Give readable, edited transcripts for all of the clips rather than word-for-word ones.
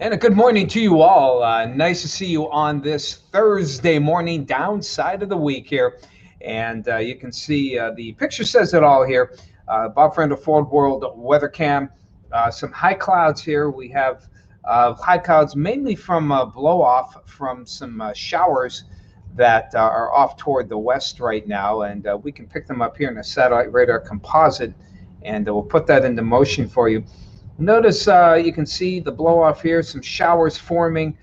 And a good morning to you all. Nice to see you on this Thursday morning, downside of the week here. And you can see the picture says it all here. Bob Friend of Ford World Weather Cam. Some high clouds here. We have high clouds mainly from blow off from some showers that are off toward the west right now. And we can pick them up here in a satellite radar composite. And we'll put that into motion for you. Notice you can see the blow off here, some showers forming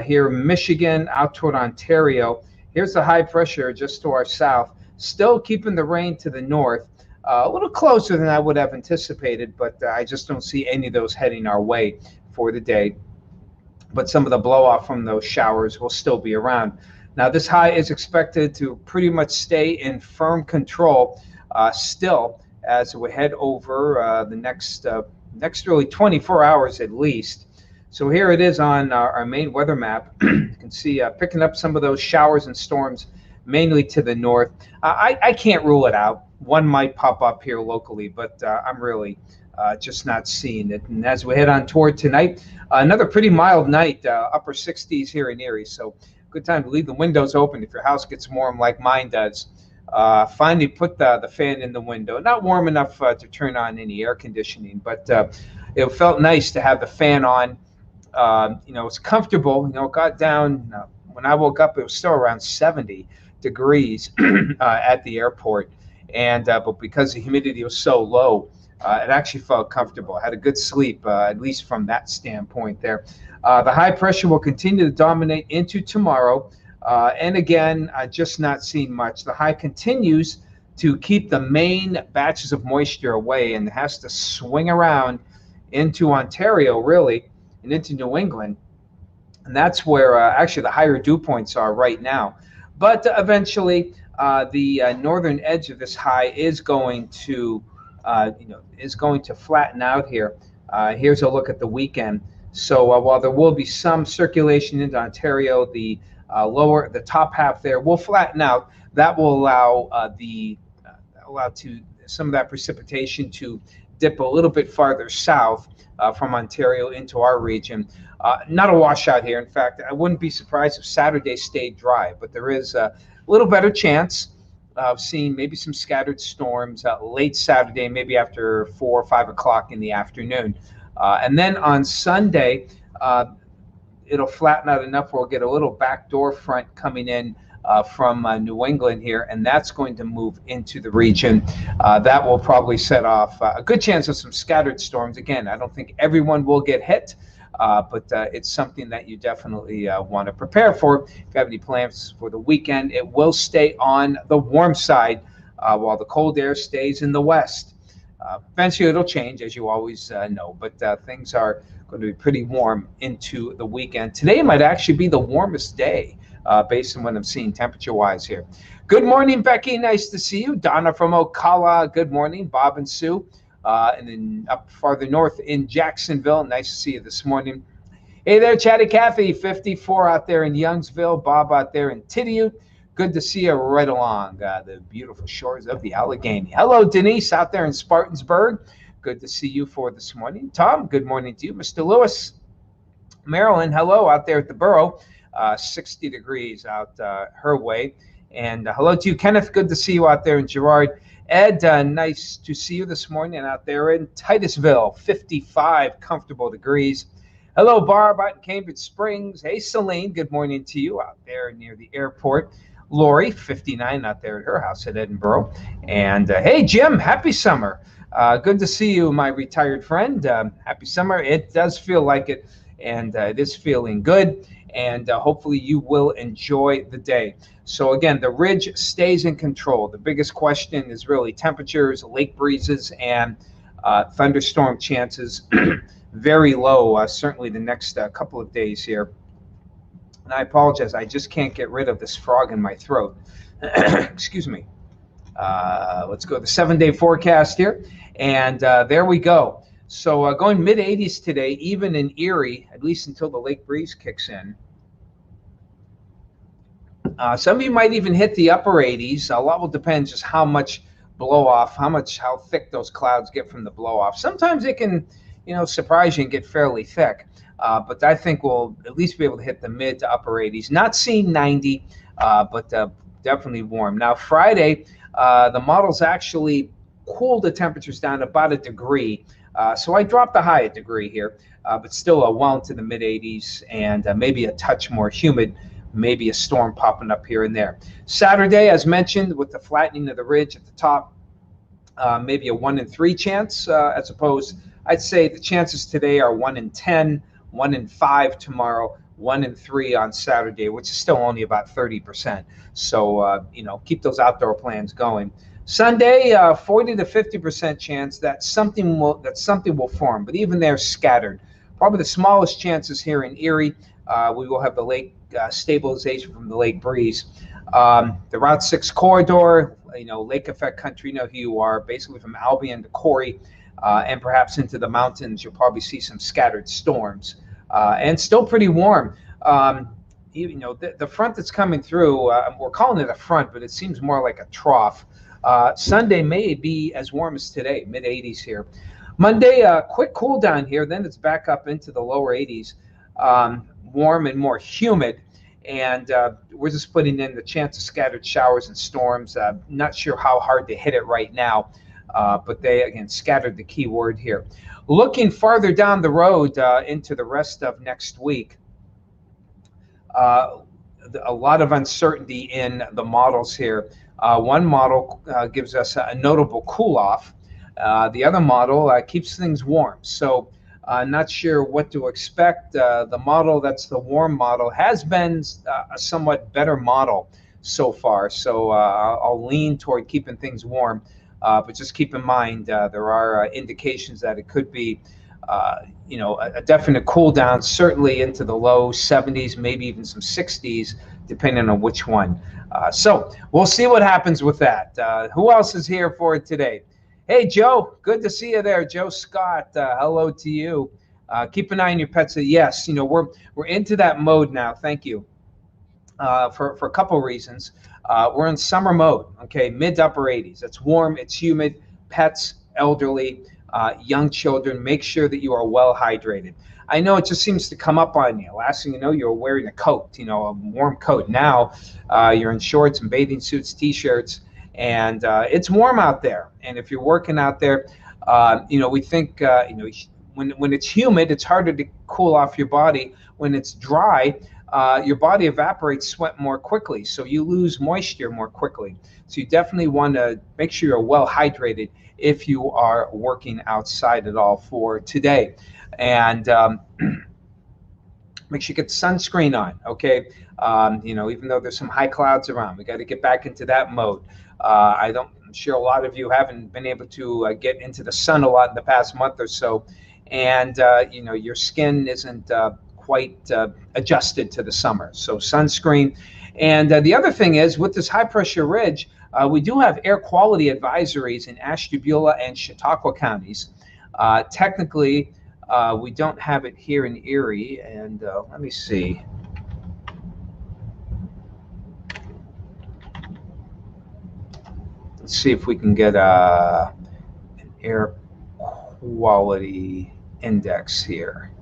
here in Michigan, out toward Ontario. Here's the high pressure just to our south, still keeping the rain to the north. A little closer than I would have anticipated, but I just don't see any of those heading our way for the day. But some of the blow off from those showers will still be around. Now, this high is expected to pretty much stay in firm control still as we head over the next really 24 hours at least. So here it is on our main weather map. You can see picking up some of those showers and storms mainly to the north. I can't rule it out. One might pop up here locally, but I'm really just not seeing it. And as we head on toward tonight, another pretty mild night, upper 60s here in Erie. So good time to leave the windows open if your house gets warm like mine does. Finally put the fan in the window. Not warm enough to turn on any air conditioning, but it felt nice to have the fan on. It's comfortable. It got down, when I woke up, it was still around 70 degrees at the airport. But because the humidity was so low, it actually felt comfortable. I had a good sleep, at least from that standpoint there. The high pressure will continue to dominate into tomorrow. And again, just not seeing much. The high continues to keep the main batches of moisture away and has to swing around into Ontario, really, and into New England. And that's where actually the higher dew points are right now. But eventually, the northern edge of this high is going to, flatten out here. Here's a look at the weekend. So while there will be some circulation into Ontario, the top half there will flatten out. That will allow some of that precipitation to dip a little bit farther south from Ontario into our region. Not a washout here. In fact, I wouldn't be surprised if Saturday stayed dry, but there is a little better chance of seeing maybe some scattered storms late Saturday, maybe after 4 or 5 o'clock in the afternoon. And then on Sunday, it'll flatten out enough where we'll get a little backdoor front coming in from New England here, and that's going to move into the region. That will probably set off a good chance of some scattered storms. Again, I don't think everyone will get hit, but it's something that you definitely want to prepare for. If you have any plans for the weekend, it will stay on the warm side while the cold air stays in the west. Eventually, it'll change, as you always know, but things are going to be pretty warm into the weekend. Today might actually be the warmest day based on what I'm seeing temperature-wise here. Good morning, Becky. Nice to see you. Donna from Ocala. Good morning. Bob and Sue. And then up farther north in Jacksonville. Nice to see you this morning. Hey there, Chatty Cathy. 54 out there in Youngsville. Bob out there in Tidiute. Good to see you right along the beautiful shores of the Allegheny. Hello, Denise, out there in Spartansburg. Good to see you for this morning. Tom, good morning to you. Mr. Lewis, Marilyn, hello out there at the Borough. 60 degrees out her way. And hello to you, Kenneth. Good to see you out there in Girard. Ed, nice to see you this morning out there in Titusville. 55 comfortable degrees. Hello, Barb out in Cambridge Springs. Hey, Celine, good morning to you out there near the airport. Lori, 59 out there at her house at Edinburgh. And hey, Jim, happy summer. Good to see you, my retired friend. Happy summer. It does feel like it, and it is feeling good. And hopefully you will enjoy the day. So again, the ridge stays in control. The biggest question is really temperatures, lake breezes, and thunderstorm chances. Very low, certainly the next couple of days here. And I apologize, I just can't get rid of this frog in my throat. Excuse me. Let's go to the 7-day forecast here. And there we go. So going mid-80s today, even in Erie, at least until the lake breeze kicks in. Some of you might even hit the upper 80s. A lot will depend just how much blow off, how thick those clouds get from the blow off. Sometimes it can, surprise you and get fairly thick. but I think we'll at least be able to hit the mid to upper 80s. Not seeing 90, but definitely warm. Now, Friday, the models actually cooled the temperatures down about a degree. So I dropped the high a degree here, but still well into the mid 80s and maybe a touch more humid, maybe a storm popping up here and there. Saturday, as mentioned, with the flattening of the ridge at the top, maybe a 1 in 3 chance, as opposed, I'd say the chances today are 1 in 10, 1 in 5 tomorrow, 1 in 3 on Saturday, which is still only about 30%. So, keep those outdoor plans going. Sunday, 40 to 50% chance that something will form, but even they're scattered. Probably the smallest chances here in Erie. We will have the lake stabilization from the lake breeze. The Route 6 corridor, lake effect country, you know who you are, basically from Albion to Corey, and perhaps into the mountains, you'll probably see some scattered storms, and still pretty warm. The front that's coming through, we're calling it a front, but it seems more like a trough. Sunday may be as warm as today, mid 80s here. Monday, quick cool down here, then it's back up into the lower 80s, warm and more humid. And we're just putting in the chance of scattered showers and storms. Not sure how hard to hit it right now, but they, again, scattered the key word here. Looking farther down the road into the rest of next week, a lot of uncertainty in the models here. One model gives us a notable cool off. The other model keeps things warm. So not sure what to expect. The model that's the warm model has been a somewhat better model so far. So I'll lean toward keeping things warm. But just keep in mind there are indications that it could be a definite cool down, certainly into the low 70s, maybe even some 60s, depending on which one. So we'll see what happens with that. Who else is here for it today? Hey, Joe, good to see you there. Joe Scott, hello to you. Keep an eye on your pets. Yes, we're into that mode now. Thank you. For a couple reasons. We're in summer mode, okay, mid to upper 80s. It's warm, it's humid, pets, elderly, young children, make sure that you are well hydrated. I know it just seems to come up on you. Last thing you know, you're wearing a coat, a warm coat. Now you're in shorts and bathing suits, t-shirts, and it's warm out there. And if you're working out there, we think, when it's humid, it's harder to cool off your body. When it's dry, your body evaporates sweat more quickly, so you lose moisture more quickly. So you definitely want to make sure you're well hydrated if you are working outside at all for today. And make sure you get sunscreen on, okay? Even though there's some high clouds around, we got to get back into that mode. I'm sure a lot of you haven't been able to get into the sun a lot in the past month or so, and your skin isn't quite adjusted to the summer. So sunscreen. And the other thing is, with this high pressure ridge, we do have air quality advisories in Ashtabula and Chautauqua counties. Technically, we don't have it here in Erie. And let me see. Let's see if we can get an air quality index here.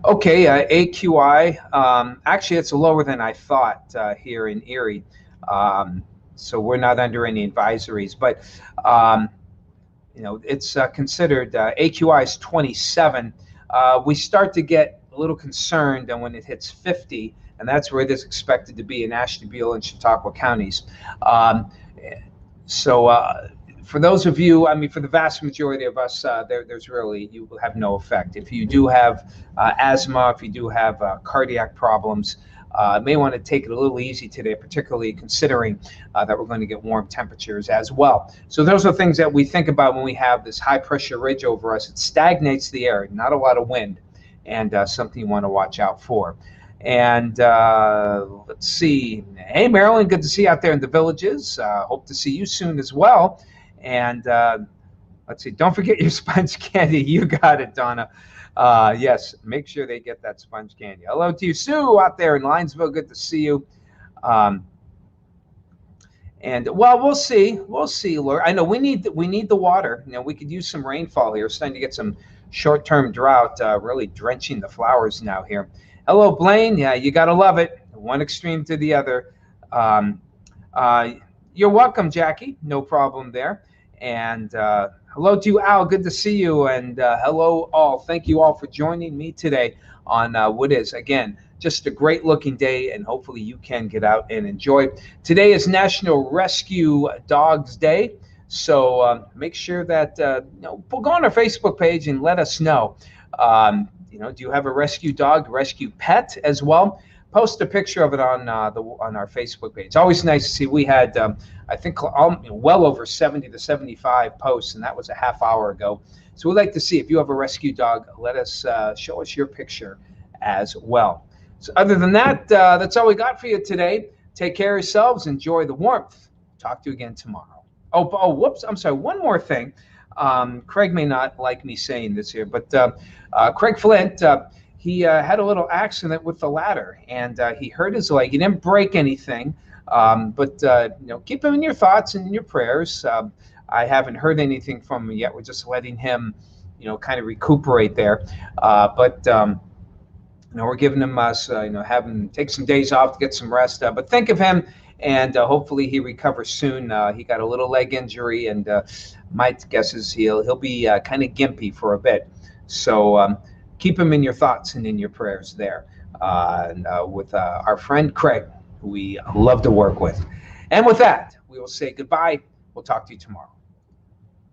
Okay, AQI, actually it's lower than I thought here in Erie. So we're not under any advisories, but it's considered, AQI is 27. We start to get a little concerned when it hits 50, and that's where it is expected to be in Ashtabula and Chautauqua counties. For those of you, for the vast majority of us, there's really, you will have no effect. If you do have asthma, if you do have cardiac problems, may want to take it a little easy today, particularly considering that we're going to get warm temperatures as well. So those are things that we think about when we have this high pressure ridge over us. It stagnates the air, not a lot of wind, and something you want to watch out for. And let's see. Hey, Marilyn, good to see you out there in the villages. Hope to see you soon as well. And let's see, don't forget your sponge candy. You got it, Donna. Yes, make sure they get that sponge candy. Hello to you, Sue, out there in Linesville. Good to see you. And well, we'll see. We'll see, Laura. I know we need the water. We could use some rainfall here. We're starting to get some short-term drought, really drenching the flowers now here. Hello, Blaine. Yeah, you gotta love it. One extreme to the other. Um, uh, you're welcome, Jackie. No problem there. And hello to you, Al. Good to see you. And hello, all. Thank you all for joining me today on what is, again, just a great looking day. And hopefully you can get out and enjoy. Today is National Rescue Dogs Day. So make sure that go on our Facebook page and let us know. Do you have a rescue dog, rescue pet as well? Post a picture of it on our Facebook page. It's always nice to see. We had I think well over 70 to 75 posts, and that was a half hour ago. So we'd like to see if you have a rescue dog. Let us show us your picture as well. So other than that, that's all we got for you today. Take care of yourselves. Enjoy the warmth. Talk to you again tomorrow. Oh, whoops. I'm sorry. One more thing. Craig may not like me saying this here, but Craig Flint, he had a little accident with the ladder, and he hurt his leg. He didn't break anything, but keep him in your thoughts and in your prayers. I haven't heard anything from him yet. We're just letting him, kind of recuperate there. But we're giving him have him take some days off to get some rest. But think of him, and hopefully he recovers soon. He got a little leg injury, and my guess is he'll be kind of gimpy for a bit. So keep him in your thoughts and in your prayers there. With our friend Craig, who we love to work with. And with that, we will say goodbye. We'll talk to you tomorrow.